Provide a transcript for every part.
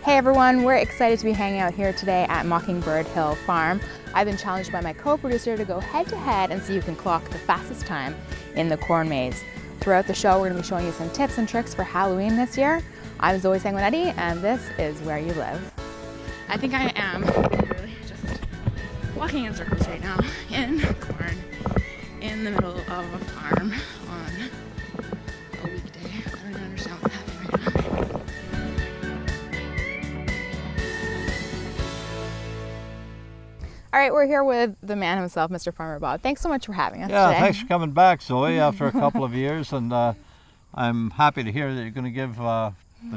Hey everyone, we're excited to be hanging out here today at Mockingbird Hill Farm. I've been challenged by my co-producer to go head-to-head and see who can clock the fastest time in the corn maze. Throughout the show, we're going to be showing you some tips and tricks for Halloween this year. I'm Zoe Sanguinetti, and this is Where You Live. I think I am really just walking in circles right now in corn in the middle of a farm on a weekday. I don't understand what's happening right now. All right, we're here with the man himself, Mr. Farmer Bob. Thanks so much for having us today. Thanks for coming back, Zoe, after a couple of years, and I'm happy to hear that you're going to give the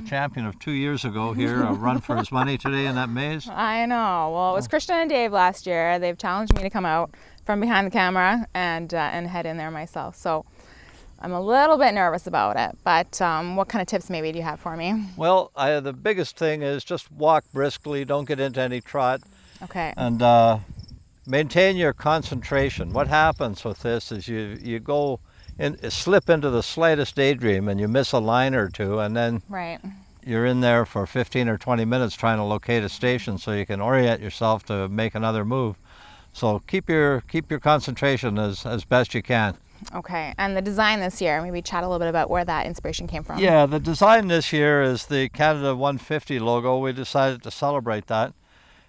champion of 2 years ago here a run for his money today in that maze. I know. Well, it was Christian and Dave last year. They've challenged me to come out from behind the camera and head in there myself. So I'm a little bit nervous about it, but what kind of tips maybe do you have for me? Well, the biggest thing is just walk briskly, don't get into any trot. Okay. And maintain your concentration. What happens with this is you go slip into the slightest daydream and you miss a line or two, and then you're in there for 15 or 20 minutes trying to locate a station so you can orient yourself to make another move. So keep your concentration as best you can. Okay, and the design this year, maybe chat a little bit about where that inspiration came from. Yeah, the design this year is the Canada 150 logo. We decided to celebrate that.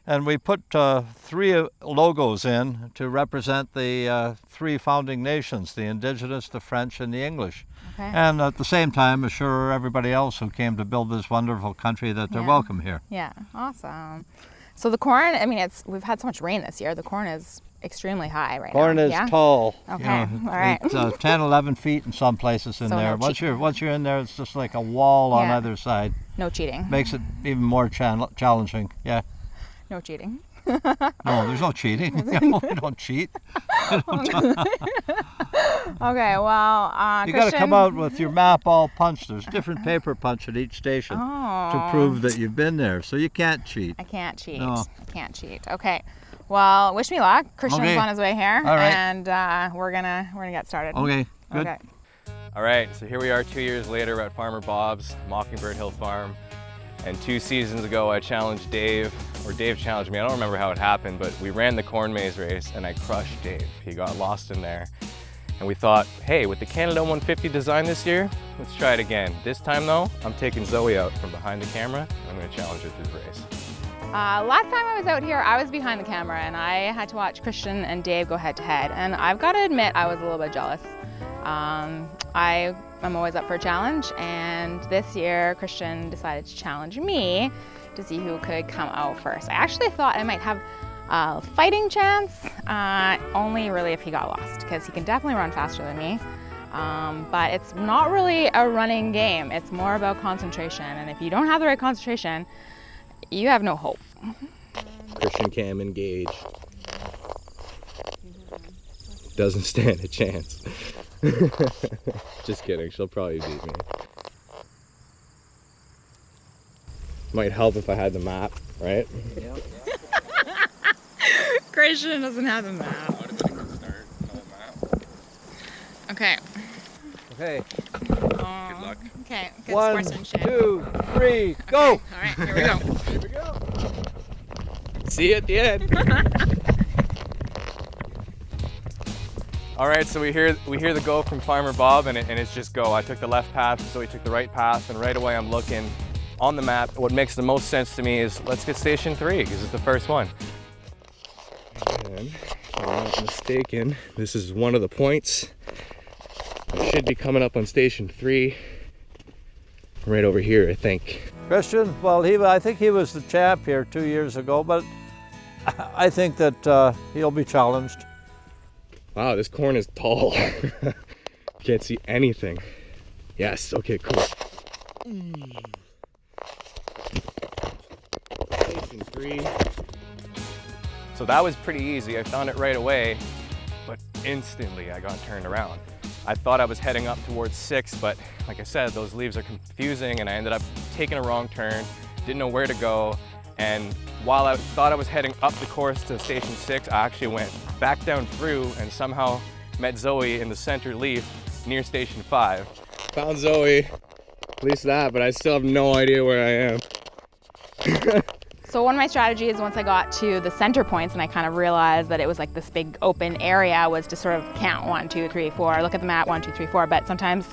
And we put 3 logos in to represent the 3 founding nations, the Indigenous, the French, and the English. Okay. And at the same time, assure everybody else who came to build this wonderful country that they're welcome here. Yeah, awesome. So the corn, I mean, we've had so much rain this year. The corn is extremely high right now. Corn is tall. Okay, all right. It's 10, 11 feet in some places in there. Once you're in there, it's just like a wall on either side. No cheating. Makes it even more challenging. Yeah. No cheating. No, there's no cheating. We don't cheat. Okay, well, you got to come out with your map all punched. There's different paper punch at each station to prove that you've been there. So you can't cheat. I can't cheat. No. I can't cheat. Okay. Well, wish me luck. Christian's on his way here, all right. and we're gonna get started. Okay. Good. Okay. All right. So here we are 2 years later at Farmer Bob's Mockingbird Hill Farm. And 2 seasons ago, I challenged Dave, or Dave challenged me. I don't remember how it happened, but we ran the corn maze race and I crushed Dave. He got lost in there. And we thought, hey, with the Canada 150 design this year, let's try it again. This time though, I'm taking Zoe out from behind the camera and I'm gonna challenge her to the race. Last time I was out here, I was behind the camera and I had to watch Christian and Dave go head to head. And I've got to admit, I was a little bit jealous. I'm always up for a challenge, and this year Christian decided to challenge me to see who could come out first. I actually thought I might have a fighting chance, only really if he got lost, because he can definitely run faster than me. But it's not really a running game. It's more about concentration, and if you don't have the right concentration, you have no hope. Christian Cam engaged. Doesn't stand a chance. Just kidding, she'll probably beat me. Might help if I had the map, right? Yep. Christian doesn't have the map. That would have been a good start, no map. Okay. Okay. Good luck. Okay, good 1, sportsmanship. 2, 3, go! All right, here we go. Here we go. See you at the end. All right, so we hear the go from Farmer Bob, and it's just go. I took the left path, so he took the right path, and right away I'm looking on the map. What makes the most sense to me is let's get station 3, because it's the first one. And if I'm not mistaken, this is one of the points. I should be coming up on station 3, right over here, I think. Christian, well, I think he was the champ here 2 years ago, but I think that he'll be challenged. Wow, this corn is tall. Can't see anything. Yes, okay, cool. Station 3. So that was pretty easy. I found it right away, but instantly I got turned around. I thought I was heading up towards 6, but like I said, those leaves are confusing and I ended up taking a wrong turn, didn't know where to go, and while I thought I was heading up the course to station 6, I actually went back down through and somehow met Zoe in the center leaf near station 5. Found Zoe, at least that, but I still have no idea where I am. So one of my strategies once I got to the center points and I kind of realized that it was like this big open area was to sort of count 1, 2, 3, 4, look at the map 1, 2, 3, 4, but sometimes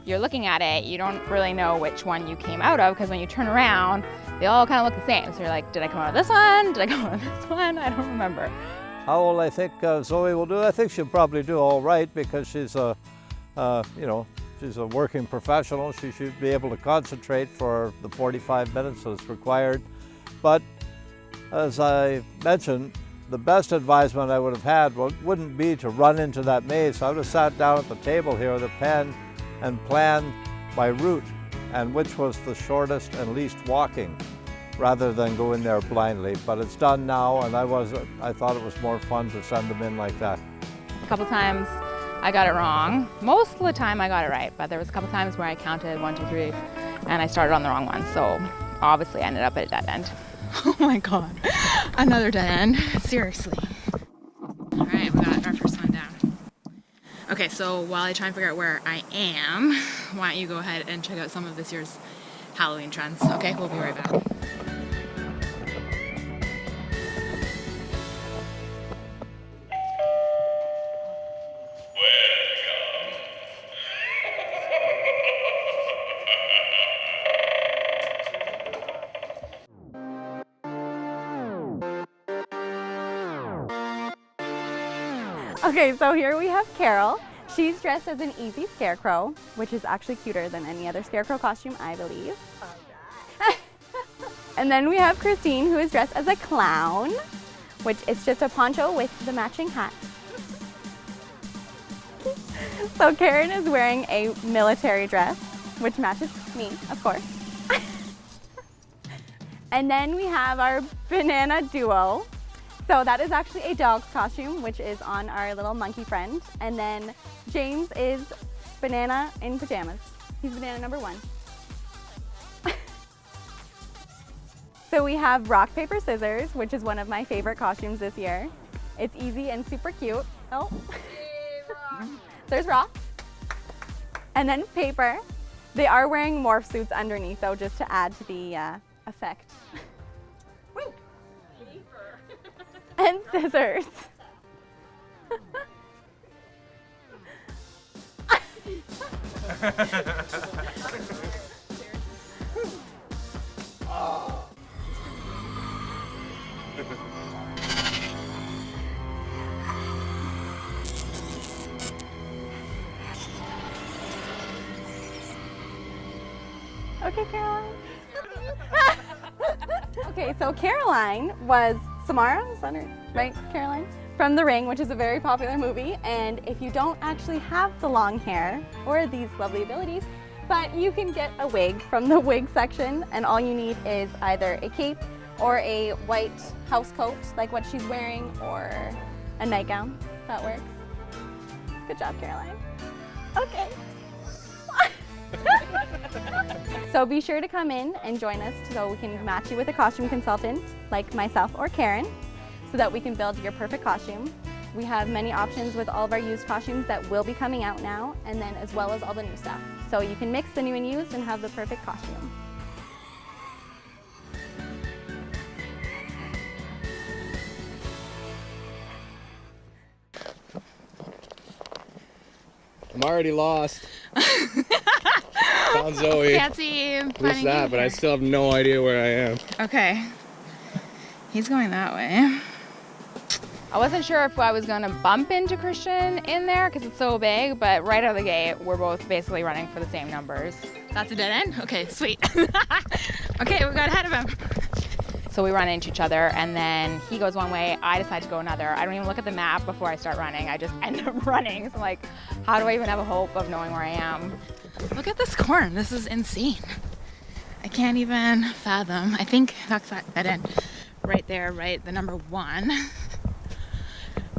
you're looking at it, you don't really know which one you came out of because when you turn around, they all kind of look the same. So you're like, did I come out of this one? Did I come out of this one? I don't remember. How well I think Zoe will do? I think she'll probably do all right because she's a, she's a working professional. She should be able to concentrate for the 45 minutes that's required. But as I mentioned, the best advisement I would have had wouldn't be to run into that maze. I would have sat down at the table here with a pen and planned my route and which was the shortest and least walking, rather than go in there blindly. But it's done now, and I thought it was more fun to send them in like that. A couple times I got it wrong. Most of the time I got it right, but there was a couple times where I counted 1, 2, 3, and I started on the wrong one. So obviously I ended up at a dead end. Oh my God, another dead end, seriously. All right, we got our first one down. Okay, so while I try and figure out where I am, why don't you go ahead and check out some of this year's Halloween trends. Okay, we'll be right back. Okay, so here we have Carol. She's dressed as an easy scarecrow, which is actually cuter than any other scarecrow costume, I believe. And then we have Christine, who is dressed as a clown, which is just a poncho with the matching hat. So Karen is wearing a military dress, which matches me, of course. And then we have our banana duo. So that is actually a dog's costume, which is on our little monkey friend. And then James is banana in pajamas. He's banana number 1. So we have rock, paper, scissors, which is one of my favorite costumes this year. It's easy and super cute. Oh, there's rock. And then paper. They are wearing morph suits underneath though, just to add to the effect. And scissors. Okay, Caroline. Okay, so Caroline was Samara, is that her, right, Caroline? From The Ring, which is a very popular movie, and if you don't actually have the long hair or these lovely abilities, but you can get a wig from the wig section, and all you need is either a cape or a white house coat, like what she's wearing, or a nightgown. That works. Good job, Caroline. Okay. So be sure to come in and join us so we can match you with a costume consultant like myself or Karen so that we can build your perfect costume. We have many options with all of our used costumes that will be coming out now, and then as well as all the new stuff. So you can mix the new and used and have the perfect costume. I'm already lost. Found Zoe. Fancy Who's that? But I still have no idea where I am. Okay. He's going that way. I wasn't sure if I was going to bump into Christian in there because it's so big, but right out of the gate, we're both basically running for the same numbers. That's a dead end? Okay, sweet. Okay, we got ahead of him. So we run into each other, and then he goes one way, I decide to go another. I don't even look at the map before I start running. I just end up running. So I'm like, how do I even have a hope of knowing where I am? Look at this corn. This is insane. I can't even fathom. I think that's that dead end right there, right? The number 1.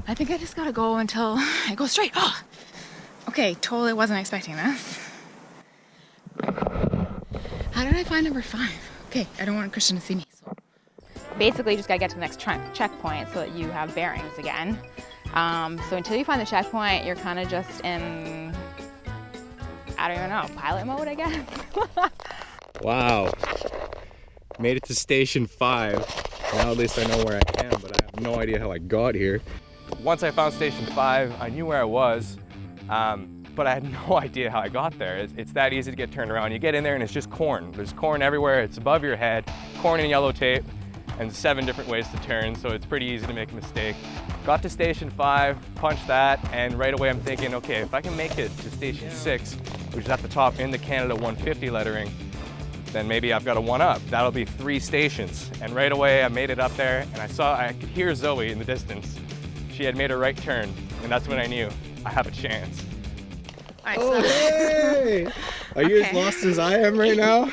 I think I just gotta go until I go straight. Oh, okay, totally wasn't expecting this. How did I find number 5? Okay, I don't want Christian to see me. So basically, you just gotta get to the next checkpoint so that you have bearings again. So until you find the checkpoint, you're kind of just in, I don't even know, pilot mode, I guess. Wow. Made it to station 5. Now at least I know where I am, but I have no idea how I got here. Once I found station 5, I knew where I was, but I had no idea how I got there. It's that easy to get turned around. You get in there and it's just corn. There's corn everywhere. It's above your head, corn and yellow tape, and 7 different ways to turn, so it's pretty easy to make a mistake. Got to station 5, punched that, and right away I'm thinking, okay, if I can make it to station 6, which is at the top in the Canada 150 lettering, then maybe I've got a 1-up. That'll be 3 stations. And right away I made it up there, and I could hear Zoe in the distance. She had made a right turn, and that's when I knew I have a chance. Right, oh, hey! Are you as lost as I am right now?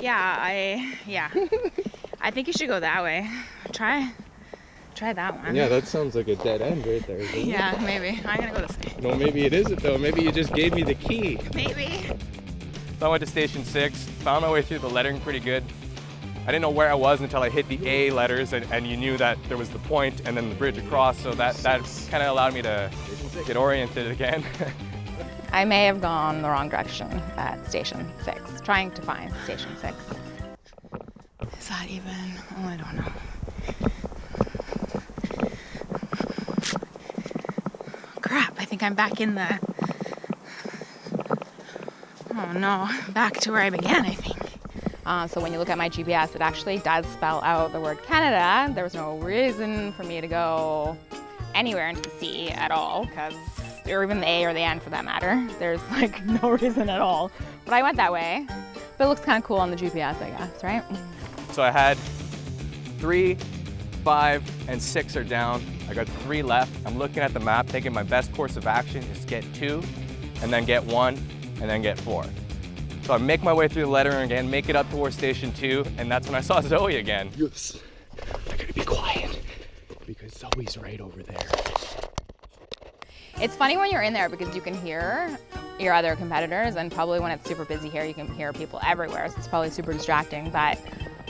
Yeah, I think you should go that way. Try that one. Yeah, that sounds like a dead end right there. Yeah, maybe. I'm gonna go this way. No, maybe it isn't though. Maybe you just gave me the key. Maybe. So I went to station 6, found my way through the lettering pretty good. I didn't know where I was until I hit the A letters, and you knew that there was the point and then the bridge across, so that kind of allowed me to get oriented again. I may have gone the wrong direction at station 6, trying to find station 6. Is that even? Oh, I don't know. Crap, I think I'm back in the... Oh no, back to where I began, I think. So when you look at my GPS, it actually does spell out the word Canada. There was no reason for me to go anywhere into the C at all, or even the A or the N for that matter. There's like no reason at all. But I went that way. But it looks kind of cool on the GPS, I guess, right? So I had 3, 5, and 6 are down. I got 3 left. I'm looking at the map, thinking my best course of action is get 2, and then get 1, and then get 4. So I make my way through the lettering again, make it up towards station 2, and that's when I saw Zoe again. Yes, I gotta be quiet, because Zoe's right over there. It's funny when you're in there because you can hear your other competitors, and probably when it's super busy here, you can hear people everywhere, so it's probably super distracting, but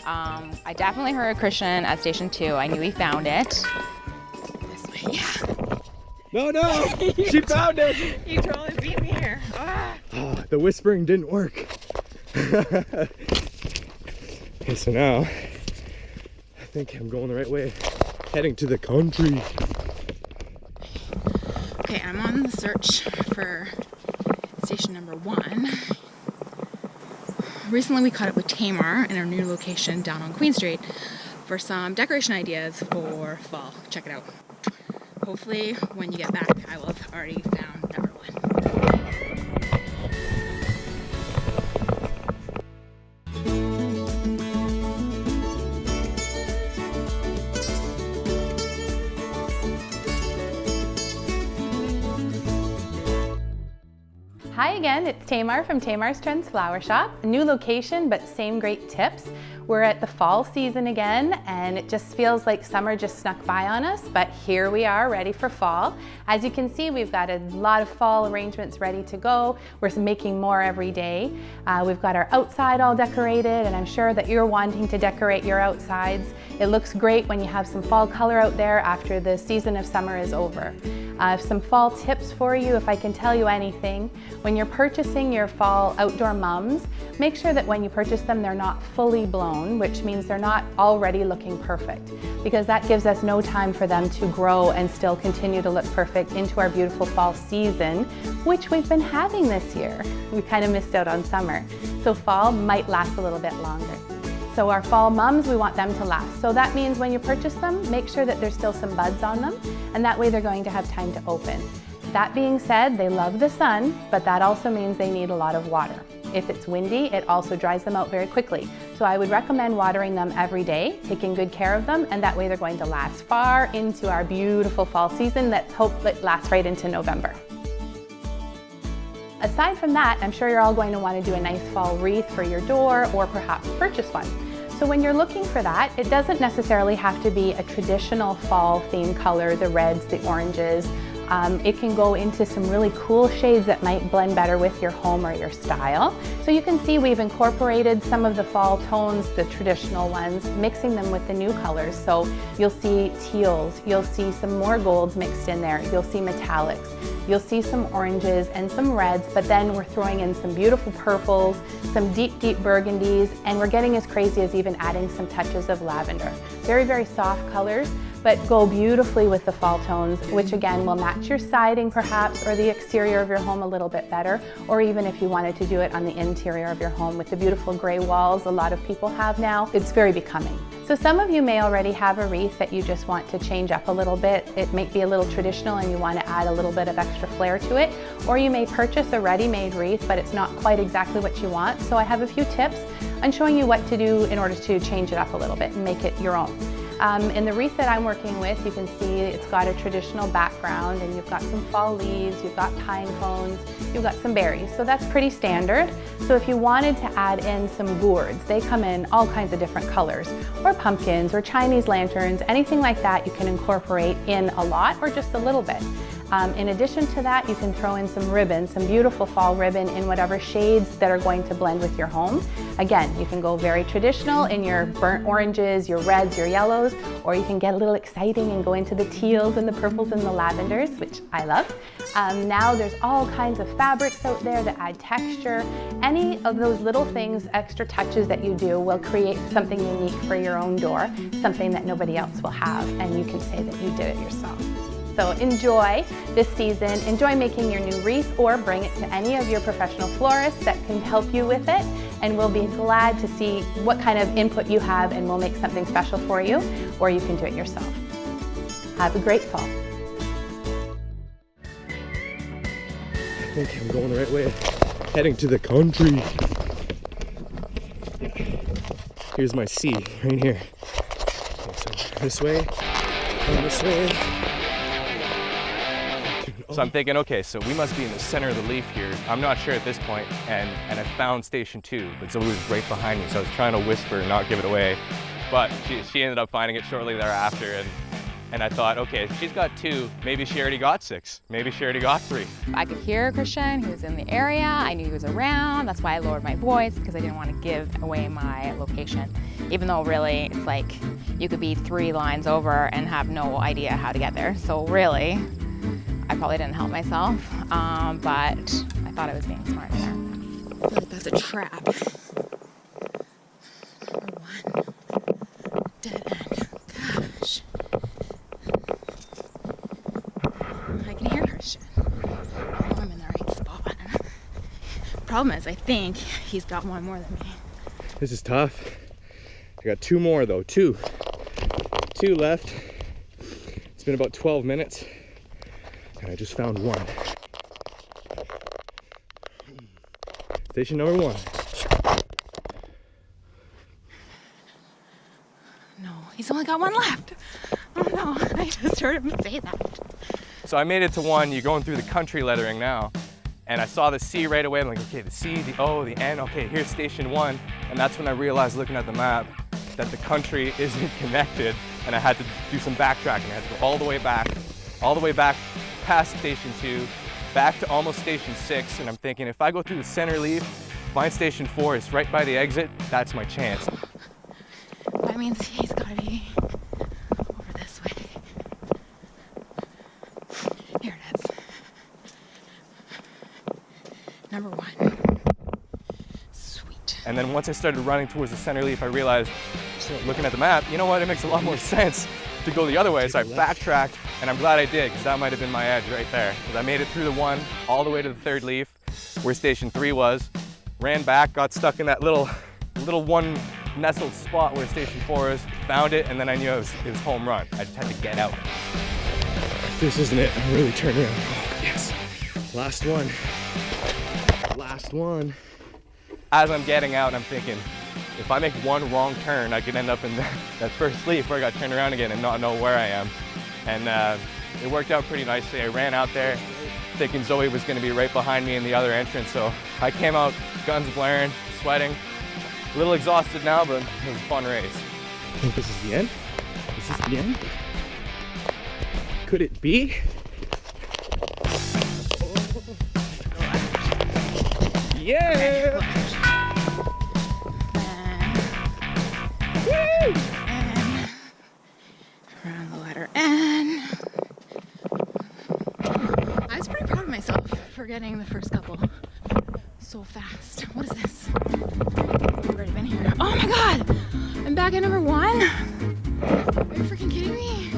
I definitely heard Christian at station 2. I knew he found it. This way, yeah. No, she found it! You totally beat me here. Ah. Oh, the whispering didn't work. Okay, so now I think I'm going the right way, heading to the country. Okay, I'm on the search for station number 1. Recently we caught up with Tamar in our new location down on Queen Street for some decoration ideas for fall. Check it out. Hopefully when you get back I will have already found number 1. Hi again, it's Tamar from Tamar's Trends Flower Shop. A new location, but same great tips. We're at the fall season again, and it just feels like summer just snuck by on us, but here we are ready for fall. As you can see, we've got a lot of fall arrangements ready to go. We're making more every day. We've got our outside all decorated, and I'm sure that you're wanting to decorate your outsides. It looks great when you have some fall color out there after the season of summer is over. Some fall tips for you, if I can tell you anything. When you're purchasing your fall outdoor mums, make sure that when you purchase them, they're not fully blown, which means they're not already looking perfect, because that gives us no time for them to grow and still continue to look perfect into our beautiful fall season, which we've been having this year. We kind of missed out on summer. So fall might last a little bit longer. So our fall mums, we want them to last. So that means when you purchase them, make sure that there's still some buds on them, and that way they're going to have time to open. That being said, they love the sun, but that also means they need a lot of water. If it's windy, it also dries them out very quickly. So I would recommend watering them every day, taking good care of them, and that way they're going to last far into our beautiful fall season that hopefully lasts right into November. Aside from that, I'm sure you're all going to want to do a nice fall wreath for your door or perhaps purchase one. So when you're looking for that, it doesn't necessarily have to be a traditional fall theme color, the reds, the oranges. It can go into some really cool shades that might blend better with your home or your style. So you can see we've incorporated some of the fall tones, the traditional ones, mixing them with the new colors. So you'll see teals, you'll see some more golds mixed in there, you'll see metallics, you'll see some oranges and some reds, but then we're throwing in some beautiful purples, some deep, deep burgundies, and we're getting as crazy as even adding some touches of lavender. Very, very soft colors, but go beautifully with the fall tones, which again will match your siding perhaps, or the exterior of your home a little bit better, or even if you wanted to do it on the interior of your home with the beautiful gray walls a lot of people have now, it's very becoming. So some of you may already have a wreath that you just want to change up a little bit. It might be a little traditional and you want to add a little bit of extra flair to it, or you may purchase a ready-made wreath, but it's not quite exactly what you want. So I have a few tips on showing you what to do in order to change it up a little bit and make it your own. In the wreath that I'm working with, you can see it's got a traditional background and you've got some fall leaves, you've got pine cones, you've got some berries. So that's pretty standard. So if you wanted to add in some gourds, they come in all kinds of different colors, or pumpkins or Chinese lanterns, anything like that you can incorporate in a lot or just a little bit. In addition to that, you can throw in some ribbon, some beautiful fall ribbon in whatever shades that are going to blend with your home. Again, you can go very traditional in your burnt oranges, your reds, your yellows, or you can get a little exciting and go into the teals and the purples and the lavenders, which I love. Now there's all kinds of fabrics out there that add texture. Any of those little things, extra touches that you do will create something unique for your own door, something that nobody else will have, and you can say that you did it yourself. So enjoy this season, enjoy making your new wreath, or bring it to any of your professional florists that can help you with it, and we'll be glad to see what kind of input you have, and we'll make something special for you, or you can do it yourself. Have a great fall. I think I'm going the right way, heading to the country. Here's my C, right here. Okay, so this way, and this way. So I'm thinking, okay, so we must be in the center of the leaf here. I'm not sure at this point, and I found station 2, but Zoe was right behind me, so I was trying to whisper and not give it away. But she ended up finding it shortly thereafter, and I thought, okay, she's got 2, maybe she already got 6, maybe she already got 3. I could hear Christian, he was in the area, I knew he was around, that's why I lowered my voice, because I didn't want to give away my location. Even though really, it's like, you could be 3 lines over and have no idea how to get there. So really, I probably didn't help myself, but I thought I was being smart there. I feel like that's a trap. Number 1, dead end. Gosh. I can hear Christian. I know I'm in the right spot. Problem is, I think he's got 1 more than me. This is tough. I got 2 more though, 2 left. It's been about 12 minutes. And I just found 1. Station number 1. No, he's only got 1 left. Oh no, I just heard him say that. So I made it to 1. You're going through the country lettering now. And I saw the C right away. I'm like, okay, the C, the O, the N. Okay, here's station 1. And that's when I realized, looking at the map, that the country isn't connected. And I had to do some backtracking. I had to go all the way back past station 2, back to almost station 6, and I'm thinking if I go through the center leaf, find station 4 is right by the exit, that's my chance. That means he's gotta be over this way. Here it is. Number 1. Sweet. And then once I started running towards the center leaf, I realized, looking at the map, you know what, it makes a lot more sense to go the other way, so I backtracked, and I'm glad I did, because that might have been my edge right there. Because I made it through the 1, all the way to the 3rd leaf, where station 3 was, ran back, got stuck in that little 1 nestled spot where station 4 is, found it, and then I knew it was home run. I just had to get out. If this isn't it, I'm really turning around. Oh, yes. Last one. Last one. As I'm getting out, I'm thinking, if I make 1 wrong turn, I could end up in that first leaf where I got turned around again and not know where I am. And it worked out pretty nicely. I ran out there thinking Zoe was going to be right behind me in the other entrance, so I came out, guns blaring, sweating, a little exhausted now, but it was a fun race. I think this is the end. Is this the end? Could it be? Yeah! Okay, and around the letter N. I was pretty proud of myself for getting the first couple so fast. What is this? I've already been here. Oh my god! I'm back at number 1? Are you freaking kidding me?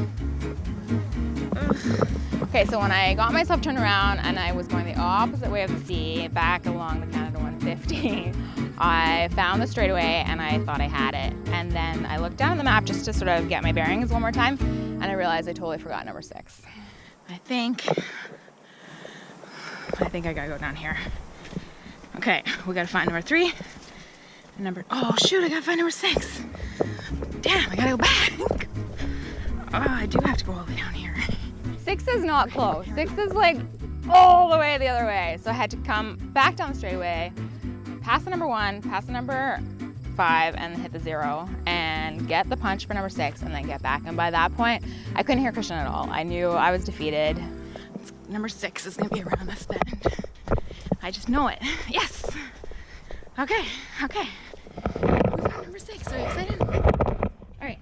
Ugh. Okay, so when I got myself turned around and I was going the opposite way of the sea, back along the Canada 150, I found the straightaway and I thought I had it. And then I looked down at the map just to sort of get my bearings one more time, and I realized I totally forgot number 6. I think I gotta go down here. Okay, we gotta find number 3. Oh shoot, I gotta find number 6. Damn, I gotta go back. Oh, I do have to go all the way down here. 6 is not close. 6 is like all the way the other way. So I had to come back down the straightaway, past the number 1, past the number 5, and hit the 0, and get the punch for number 6, and then get back. And by that point, I couldn't hear Christian at all. I knew I was defeated. Number 6 is gonna be around this bend. I just know it. Yes. Okay. We found number 6. Are you excited? All right.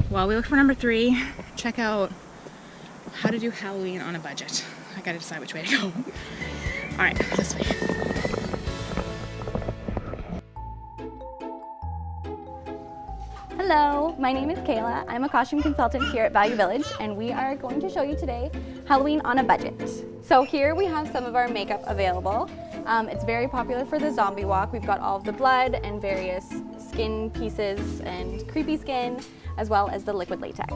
While we look for number 3, check out how to do Halloween on a budget. I gotta decide which way to go. All right, this way. Hello, my name is Kayla. I'm a costume consultant here at Value Village, and we are going to show you today Halloween on a budget. So here we have some of our makeup available. It's very popular for the zombie walk. We've got all of the blood and various skin pieces and creepy skin, as well as the liquid latex.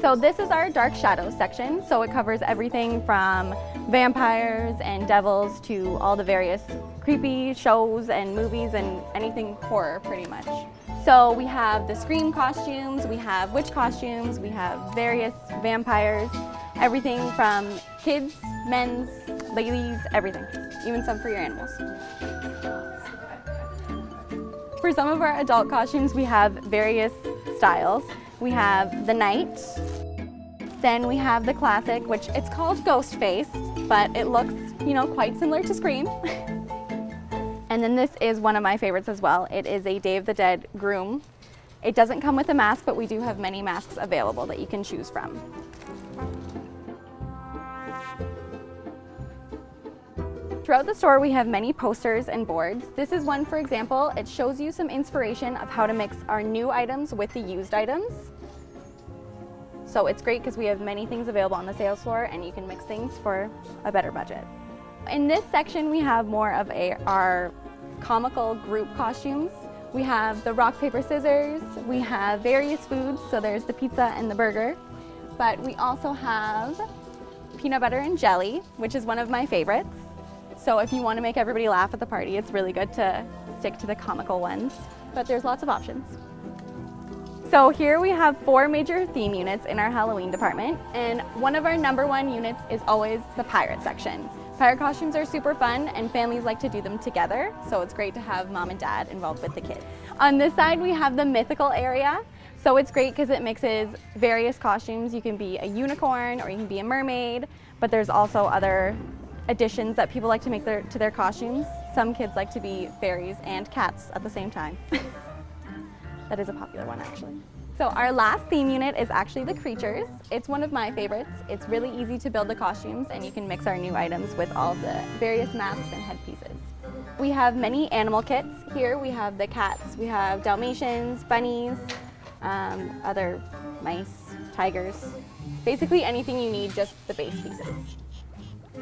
So this is our dark shadows section. So it covers everything from vampires and devils to all the various creepy shows and movies and anything horror pretty much. So we have the Scream costumes, we have witch costumes, we have various vampires, everything from kids, men's, ladies, everything, even some for your animals. For some of our adult costumes, we have various styles. We have the Knight, then we have the classic, which it's called Ghostface, but it looks, quite similar to Scream. And then this is one of my favorites as well. It is a Day of the Dead groom. It doesn't come with a mask, but we do have many masks available that you can choose from. Throughout the store, we have many posters and boards. This is one, for example. It shows you some inspiration of how to mix our new items with the used items. So it's great because we have many things available on the sales floor, and you can mix things for a better budget. In this section, we have more of our comical group costumes. We have the rock, paper, scissors. We have various foods, so there's the pizza and the burger. But we also have peanut butter and jelly, which is one of my favorites. So if you want to make everybody laugh at the party, it's really good to stick to the comical ones. But there's lots of options. So here we have 4 major theme units in our Halloween department, and one of our #1 units is always the pirate section. Pirate costumes are super fun, and families like to do them together, so it's great to have mom and dad involved with the kids. On this side, we have the mythical area. So it's great because it mixes various costumes. You can be a unicorn or you can be a mermaid, but there's also other additions that people like to make to their costumes. Some kids like to be fairies and cats at the same time. That is a popular one, actually. So our last theme unit is actually the creatures. It's one of my favorites. It's really easy to build the costumes, and you can mix our new items with all the various masks and headpieces. We have many animal kits. Here we have the cats. We have Dalmatians, bunnies, other mice, tigers. Basically anything you need, just the base pieces.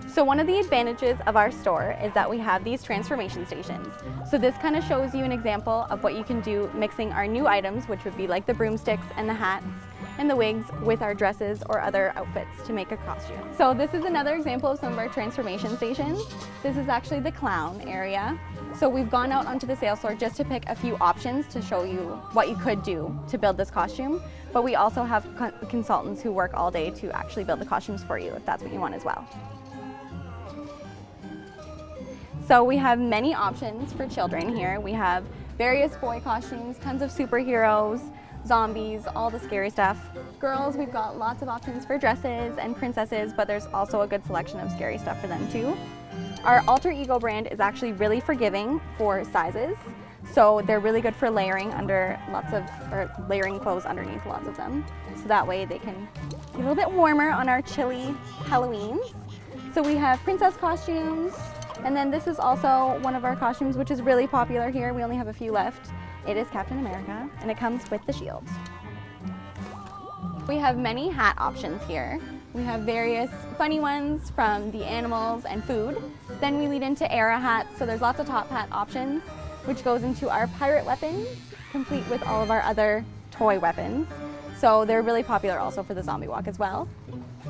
So one of the advantages of our store is that we have these transformation stations. So this kind of shows you an example of what you can do mixing our new items, which would be like the broomsticks and the hats and the wigs, with our dresses or other outfits to make a costume. So this is another example of some of our transformation stations. This is actually the clown area. So we've gone out onto the sales floor just to pick a few options to show you what you could do to build this costume. But we also have consultants who work all day to actually build the costumes for you if that's what you want as well. So we have many options for children here. We have various boy costumes, tons of superheroes, zombies, all the scary stuff. Girls, we've got lots of options for dresses and princesses, but there's also a good selection of scary stuff for them too. Our Alter Ego brand is actually really forgiving for sizes. So they're really good for layering under layering clothes underneath lots of them. So that way they can be a little bit warmer on our chilly Halloweens. So we have princess costumes, and then this is also one of our costumes which is really popular here. We only have a few left. It is Captain America, and it comes with the shield. We have many hat options here. We have various funny ones from the animals and food. Then we lead into era hats, so there's lots of top hat options, which goes into our pirate weapons, complete with all of our other toy weapons. So they're really popular also for the zombie walk as well.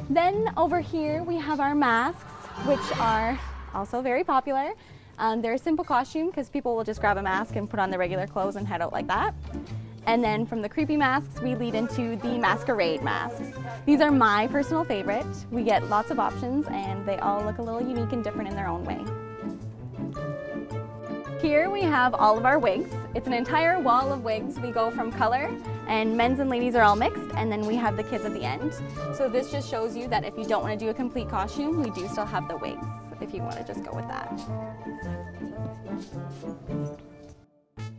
Then over here we have our masks, which are also very popular. They're a simple costume because people will just grab a mask and put on their regular clothes and head out like that. And then from the creepy masks, we lead into the masquerade masks. These are my personal favorite. We get lots of options and they all look a little unique and different in their own way. Here we have all of our wigs. It's an entire wall of wigs. We go from color, and men's and ladies are all mixed, and then we have the kids at the end. So this just shows you that if you don't want to do a complete costume, we do still have the wigs, if you want to just go with that.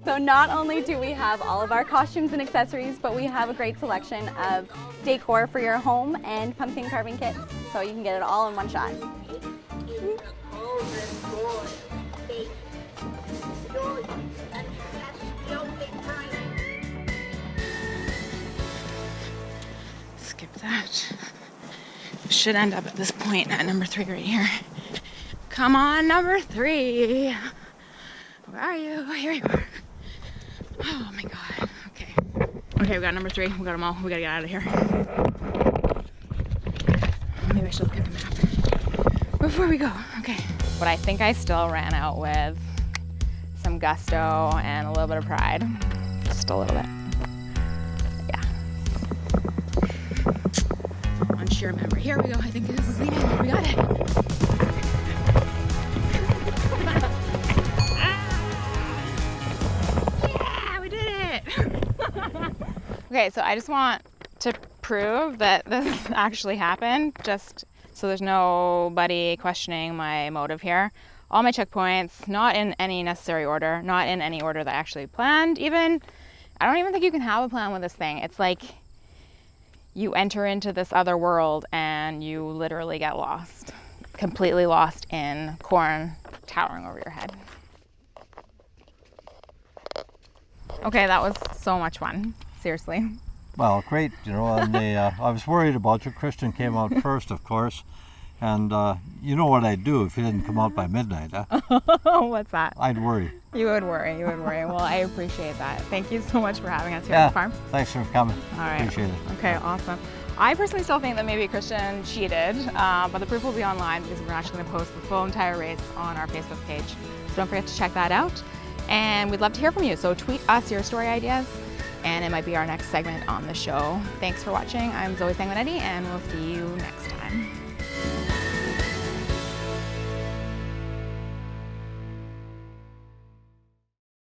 So not only do we have all of our costumes and accessories, but we have a great selection of decor for your home and pumpkin carving kits, so you can get it all in one shot. Skip that. Should end up at this point at number 3 right here. Come on, number 3. Where are you? Here you are. Oh my God. Okay. Okay, we got number 3. We got them all. We gotta get out of here. Maybe I should look at the map before we go. Okay. But I think I still ran out with some gusto and a little bit of pride. Just a little bit. Yeah. Unsure member. Here we go. I think this is the end. We got it. Okay, so I just want to prove that this actually happened, just so there's nobody questioning my motive here. All my checkpoints, not in any necessary order, not in any order that I actually planned even. I don't even think you can have a plan with this thing. It's like you enter into this other world and you literally get lost. Completely lost in corn towering over your head. Okay, that was so much fun. Seriously. Well, great. You know, and I was worried about you. Christian came out first, of course. And you know what I'd do if you didn't come out by midnight, huh? What's that? I'd worry. You would worry. You would worry. Well, I appreciate that. Thank you so much for having us here at the farm. Thanks for coming. All right. Appreciate it. Okay, awesome. I personally still think that maybe Christian cheated, but the proof will be online because we're actually going to post the full entire race on our Facebook page. So don't forget to check that out. And we'd love to hear from you. So tweet us your story ideas, and it might be our next segment on the show. Thanks for watching. I'm Zoe Sanguinetti, and we'll see you next time.